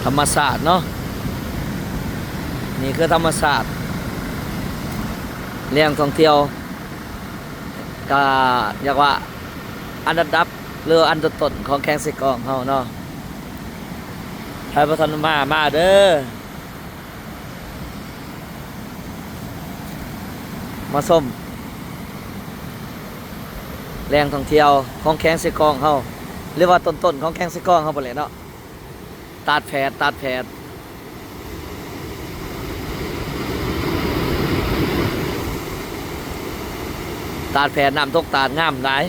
ธรรมศาสตร์เนาะนี่คือธรรมศาสตร์แหล่งท่องเที่ยวก็เรียกว่าอันดับเรืออันต้นของแข้งสิกองเฮาเนาะใครบ่ทันมาเด้อมาส้มแหล่งท่องเที่ยวของแข้งสิกองเฮาหรือว่าต้นของแข้งสิกองเฮาบ่แหละเนาะตาดแผดตาดน้ำตกตาดงามหลาย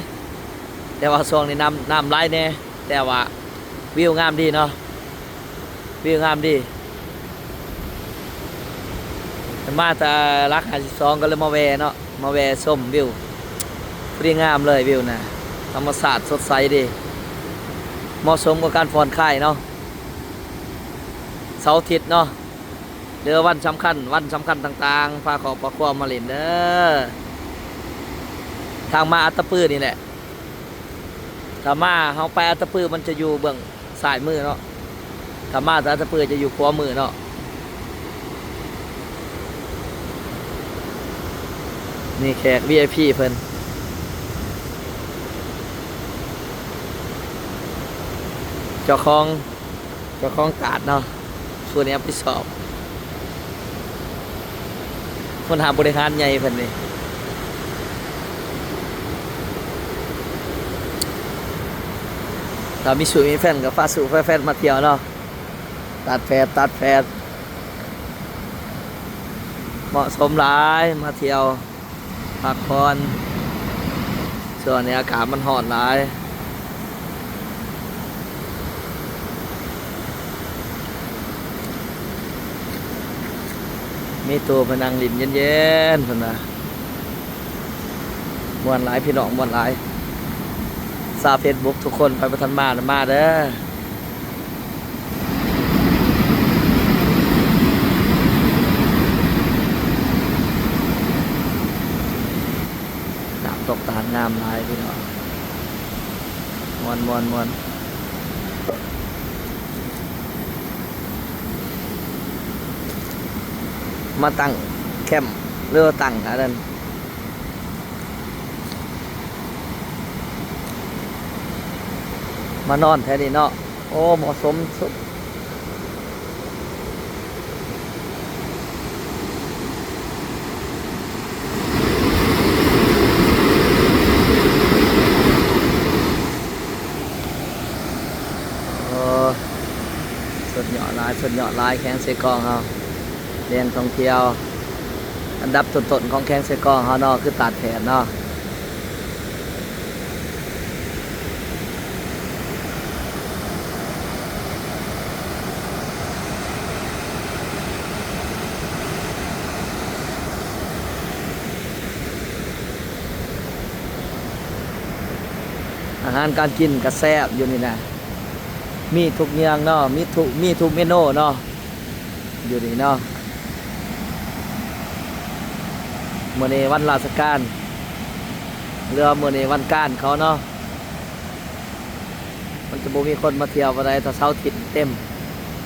แต่ว่าช่วงนี้น้ำไหลแน่แต่ว่าวิวงามดีเนาะวิวงามดีมาแต่รัก52ก็เลยมาแวเนาะมาแวชมวิวพอดีงามเลยวิวนะธรรมศาสตร์สดใสดีเหมาะสมกับการผ่อนคลายเนาะเสาร์อาทิตย์เนาะเดือวันสำคัญต่างๆพาขอประคองมาเล่นเด้อทางมาอัตตปื้อนี่แหละถ้ามาเฮาไปอัตตปื้อมันจะอยู่เบื้องซ้ายมือเนาะถ้ามาแต่อัตตปื้อจะอยู่ขวามือเนาะนี่แขก VIP เพิ่นเจ้าของกาดเนาะส่วนนี้ไปสอบคนหาบริหารใหญ่เพิ่นนี่ถ้ามีสู่มีแฟนกับฟ้าสู่แฟนมาเที่ยวเนาะตัดแฟดเหมาะสมหลายมาเที่ยวพักผ่อนส่วนนี้อากาศมันร้อนหลายมีตัวพนังลินเย็นๆเพิ่นน่ะม่วนหลายพี่น้องม่วนหลายซาเฟซบุ๊กทุกคนไปประทันมาเด้อน้ำตกตาดงามหลายพี่น้องม่วนมาตั้งแคมป์หรือว่าตั้งอะไรนั่นมานอนแถวนี้เนาะโอ้เหมาะสมสุดโอ้สุดยอดหลายแข้งเสกองเฮาแหล่งท่องเที่ยวอันดับต้นของแข้งเสกองเฮาเนาะคือตาดแผดเนาะอาหารการกินก็แซ่บอยู่นี่นะมีทุกอย่างเนาะมีทุกเมนูเนาะอยู่นี่เนาะมื้อนี้วันราชการเรือมื้อนี้วันการเขาเนาะมันจะบ่มีคนมาเที่ยวบ่ได้ถ้าเสาร์อาทิตย์เต็ม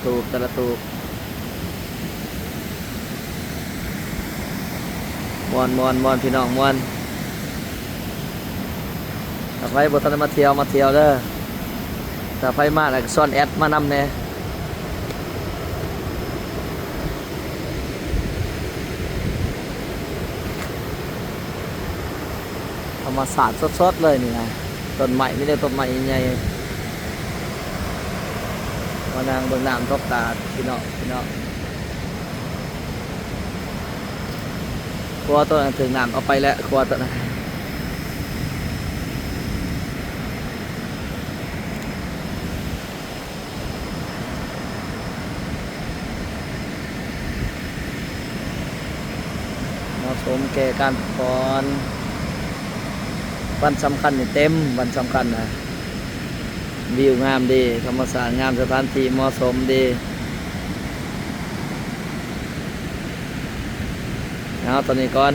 ตูบแต่ละตูบม่วนพี่น้องม่วนถ้าไฟบ่ทันได้มาเที่ยวเด้อถ้าไฟมาแล้วก็ซ่อนแอดมานำแน่ธรรมศาสตร์สดๆเลยนี่นะต้นไม้ไม่ได้ต้นไม้ใหญ่มานางเบิ่งน้ำตกตาดพี่น้องครัวตัวนั้นถึงน้ำเอาไปแล้วครัวตัวนั้นเหมาะสมแก่การพักผ่อนวันสำคัญนี่เต็มวันสำคัญนะวิวงามดีธรรมศาสตร์งามสถานที่เหมาะสมดีเอาตอนนี้ก่อน